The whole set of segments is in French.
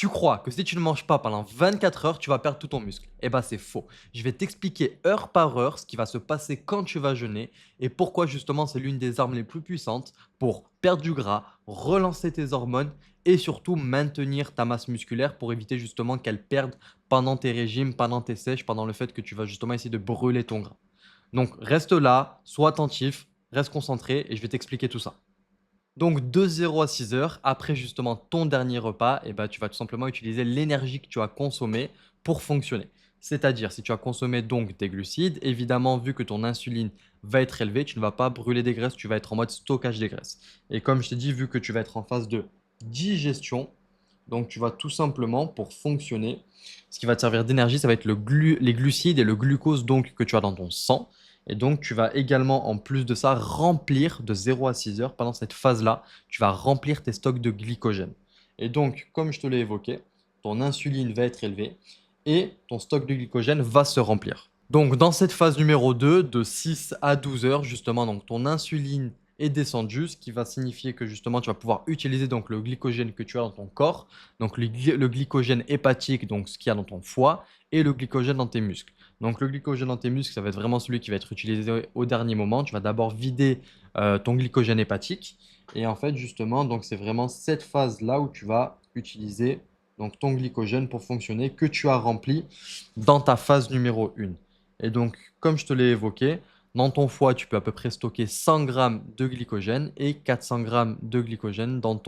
Tu crois que si tu ne manges pas pendant 24 heures, tu vas perdre tout ton muscle. Eh ben, c'est faux. Je vais t'expliquer heure par heure ce qui va se passer quand tu vas jeûner et pourquoi justement c'est l'une des armes les plus puissantes pour perdre du gras, relancer tes hormones et surtout maintenir ta masse musculaire pour éviter justement qu'elle perde pendant tes régimes, pendant tes sèches, pendant le fait que tu vas justement essayer de brûler ton gras. Donc reste là, sois attentif, reste concentré et je vais t'expliquer tout ça. Donc de 0 à 6 heures, après justement ton dernier repas, et ben, tu vas tout simplement utiliser l'énergie que tu as consommée pour fonctionner. C'est-à-dire, si tu as consommé donc des glucides, évidemment, vu que ton insuline va être élevée, tu ne vas pas brûler des graisses, tu vas être en mode stockage des graisses. Et comme je t'ai dit, vu que tu vas être en phase de digestion, donc tu vas tout simplement, pour fonctionner, ce qui va te servir d'énergie, ça va être les glucides et le glucose donc que tu as dans ton sang. Et donc, tu vas également, en plus de ça, remplir de 0 à 6 heures, pendant cette phase-là, tu vas remplir tes stocks de glycogène. Et donc, comme je te l'ai évoqué, ton insuline va être élevée et ton stock de glycogène va se remplir. Donc, dans cette phase numéro 2, de 6 à 12 heures, justement, donc ton insuline est descendue, ce qui va signifier que justement, tu vas pouvoir utiliser donc le glycogène que tu as dans ton corps, donc le glycogène hépatique, donc ce qu'il y a dans ton foie, et le glycogène dans tes muscles. Donc le glycogène dans tes muscles, ça va être vraiment celui qui va être utilisé au dernier moment. Tu vas d'abord vider ton glycogène hépatique. Et en fait, justement, donc c'est vraiment cette phase-là où tu vas utiliser donc ton glycogène pour fonctionner que tu as rempli dans ta phase numéro 1. Et donc, comme je te l'ai évoqué, dans ton foie, tu peux à peu près stocker 100 grammes de glycogène et 400 grammes de glycogène dans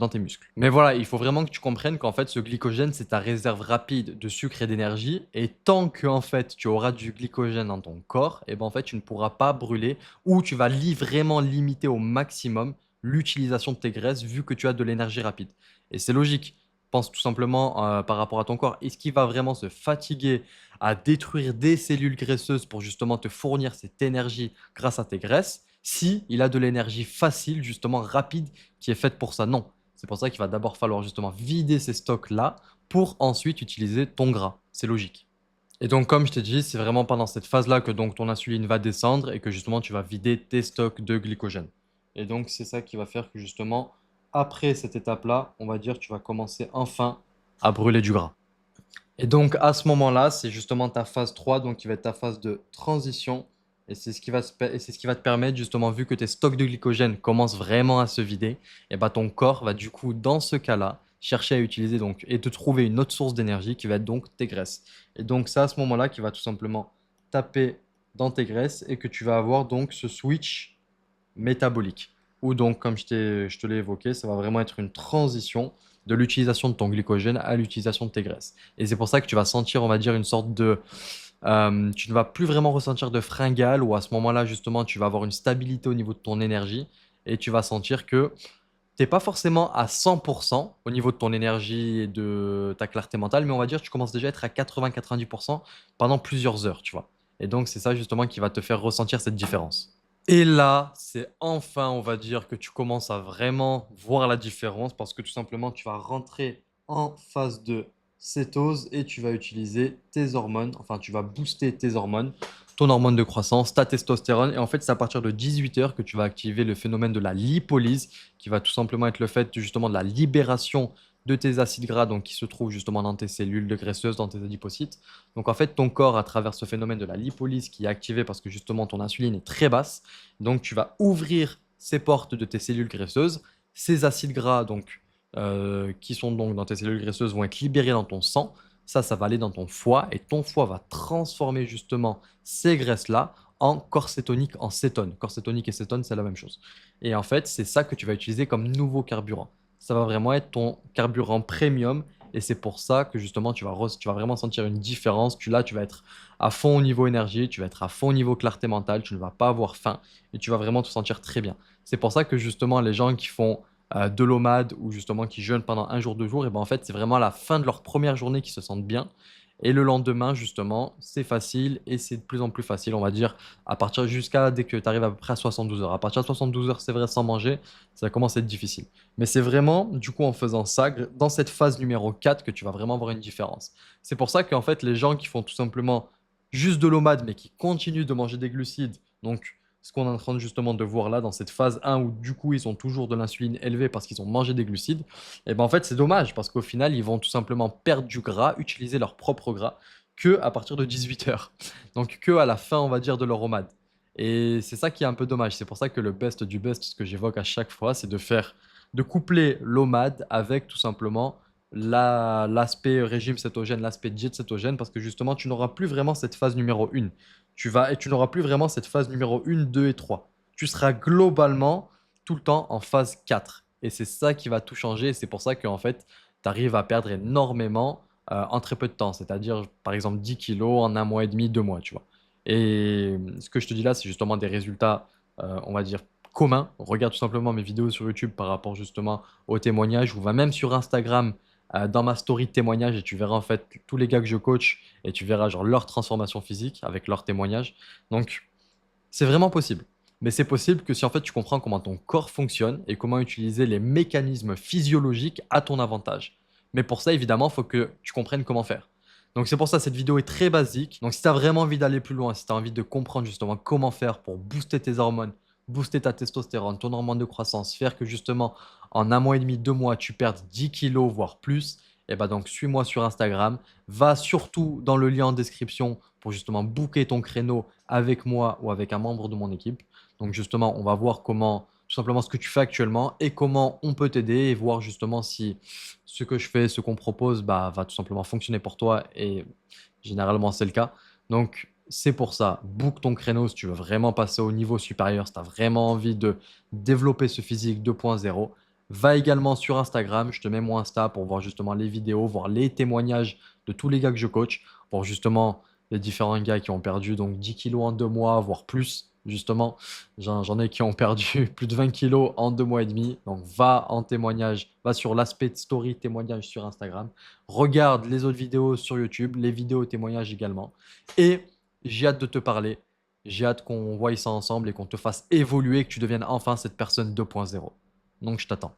tes muscles. Mais voilà, il faut vraiment que tu comprennes qu'en fait, ce glycogène, c'est ta réserve rapide de sucre et d'énergie. Et tant que en fait, tu auras du glycogène dans ton corps, et ben en fait, tu ne pourras pas brûler ou tu vas vraiment limiter au maximum l'utilisation de tes graisses vu que tu as de l'énergie rapide. Et c'est logique. Pense tout simplement par rapport à ton corps. Est-ce qu'il va vraiment se fatiguer à détruire des cellules graisseuses pour justement te fournir cette énergie grâce à tes graisses, si il a de l'énergie facile, justement rapide, qui est faite pour ça. Non. C'est pour ça qu'il va d'abord falloir justement vider ces stocks-là pour ensuite utiliser ton gras. C'est logique. Et donc, comme je t'ai dit, c'est vraiment pendant cette phase-là que donc ton insuline va descendre et que justement tu vas vider tes stocks de glycogène. Et donc, c'est ça qui va faire que justement, après cette étape-là, on va dire, tu vas commencer enfin à brûler du gras. Et donc, à ce moment-là, c'est justement ta phase 3, donc qui va être ta phase de transition. Et c'est ce qui va et c'est ce qui va te permettre, justement, vu que tes stocks de glycogène commencent vraiment à se vider, et bah, ton corps va du coup, dans ce cas-là, chercher à utiliser donc, et te trouver une autre source d'énergie qui va être donc tes graisses. Et donc, c'est à ce moment-là qu'il va tout simplement taper dans tes graisses et que tu vas avoir donc ce switch métabolique. Ou donc, comme je te l'ai évoqué, ça va vraiment être une transition de l'utilisation de ton glycogène à l'utilisation de tes graisses. Et c'est pour ça que tu vas sentir, on va dire, une sorte de... tu ne vas plus vraiment ressentir de fringale ou à ce moment-là, justement, tu vas avoir une stabilité au niveau de ton énergie et tu vas sentir que tu n'es pas forcément à 100% au niveau de ton énergie et de ta clarté mentale, mais on va dire que tu commences déjà à être à 80-90% pendant plusieurs heures, tu vois. Et donc, c'est ça justement qui va te faire ressentir cette différence. Et là, c'est enfin, on va dire, que tu commences à vraiment voir la différence parce que tout simplement, tu vas rentrer en phase de cétose et tu vas utiliser tes hormones, enfin, tu vas booster tes hormones, ton hormone de croissance, ta testostérone. Et en fait, c'est à partir de 18 heures que tu vas activer le phénomène de la lipolyse qui va tout simplement être le fait justement de la libération de tes acides gras donc, qui se trouvent justement dans tes cellules de graisseuses, dans tes adipocytes. Donc en fait, ton corps, à travers ce phénomène de la lipolyse qui est activé parce que justement ton insuline est très basse, donc tu vas ouvrir ces portes de tes cellules graisseuses. Ces acides gras donc, qui sont donc dans tes cellules graisseuses vont être libérés dans ton sang. Ça va aller dans ton foie et ton foie va transformer justement ces graisses-là en corps cétonique, en cétone. Corps cétonique et cétone, c'est la même chose. Et en fait, c'est ça que tu vas utiliser comme nouveau carburant. Ça va vraiment être ton carburant premium et c'est pour ça que justement, tu vas vraiment sentir une différence. Là, tu vas être à fond au niveau énergie, tu vas être à fond au niveau clarté mentale, tu ne vas pas avoir faim et tu vas vraiment te sentir très bien. C'est pour ça que justement, les gens qui font de l'OMAD ou justement qui jeûnent pendant un jour, 2 jours, et ben en fait, c'est vraiment à la fin de leur première journée qu'ils se sentent bien. Et le lendemain, justement, c'est facile et c'est de plus en plus facile, on va dire, à partir jusqu'à dès que tu arrives à peu près à 72 heures. À partir de 72 heures, c'est vrai, sans manger, ça commence à être difficile. Mais c'est vraiment, du coup, en faisant ça, dans cette phase numéro 4, que tu vas vraiment voir une différence. C'est pour ça qu'en fait, les gens qui font tout simplement juste de l'OMAD, mais qui continuent de manger des glucides, donc ce qu'on est en train justement de voir là dans cette phase 1 où du coup ils ont toujours de l'insuline élevée parce qu'ils ont mangé des glucides, et ben en fait c'est dommage parce qu'au final ils vont tout simplement perdre du gras, utiliser leur propre gras que à partir de 18 heures. Donc que à la fin on va dire de leur OMAD. Et c'est ça qui est un peu dommage. C'est pour ça que le best du best, ce que j'évoque à chaque fois, c'est de coupler l'OMAD avec tout simplement l'aspect régime cétogène, l'aspect diète cétogène, parce que justement, tu n'auras plus vraiment cette phase numéro 1. Et tu n'auras plus vraiment cette phase numéro 1, 2 et 3. Tu seras globalement tout le temps en phase 4. Et c'est ça qui va tout changer. Et c'est pour ça qu'en fait, tu arrives à perdre énormément en très peu de temps. C'est-à-dire, par exemple, 10 kilos en un mois et demi, 2 mois, tu vois. Et ce que je te dis là, c'est justement des résultats, on va dire, communs. Regarde tout simplement mes vidéos sur YouTube par rapport justement aux témoignages ou va même sur Instagram dans ma story de témoignage et tu verras en fait tous les gars que je coach et tu verras genre leur transformation physique avec leurs témoignages. Donc, c'est vraiment possible. Mais c'est possible que si en fait tu comprends comment ton corps fonctionne et comment utiliser les mécanismes physiologiques à ton avantage. Mais pour ça, évidemment, il faut que tu comprennes comment faire. Donc c'est pour ça cette vidéo est très basique. Donc si tu as vraiment envie d'aller plus loin, si tu as envie de comprendre justement comment faire pour booster tes hormones, booster ta testostérone, ton hormone de croissance, faire que justement en un mois et demi, 2 mois, tu perdes 10 kilos, voire plus, et bah donc suis-moi sur Instagram. Va surtout dans le lien en description pour justement booker ton créneau avec moi ou avec un membre de mon équipe. Donc justement, on va voir comment, tout simplement ce que tu fais actuellement et comment on peut t'aider et voir justement si ce que je fais, ce qu'on propose, bah, va tout simplement fonctionner pour toi et généralement c'est le cas. Donc c'est pour ça, book ton créneau si tu veux vraiment passer au niveau supérieur, si tu as vraiment envie de développer ce physique 2.0. Va également sur Instagram, je te mets mon Insta pour voir justement les vidéos, voir les témoignages de tous les gars que je coach, pour justement les différents gars qui ont perdu donc 10 kilos en 2 mois, voire plus. Justement, j'en ai qui ont perdu plus de 20 kilos en 2 mois et demi. Donc, va en témoignage, va sur l'aspect de story témoignage sur Instagram. Regarde les autres vidéos sur YouTube, les vidéos témoignages également. Et j'ai hâte de te parler. J'ai hâte qu'on voie ça ensemble et qu'on te fasse évoluer, que tu deviennes enfin cette personne 2.0. Donc, je t'attends.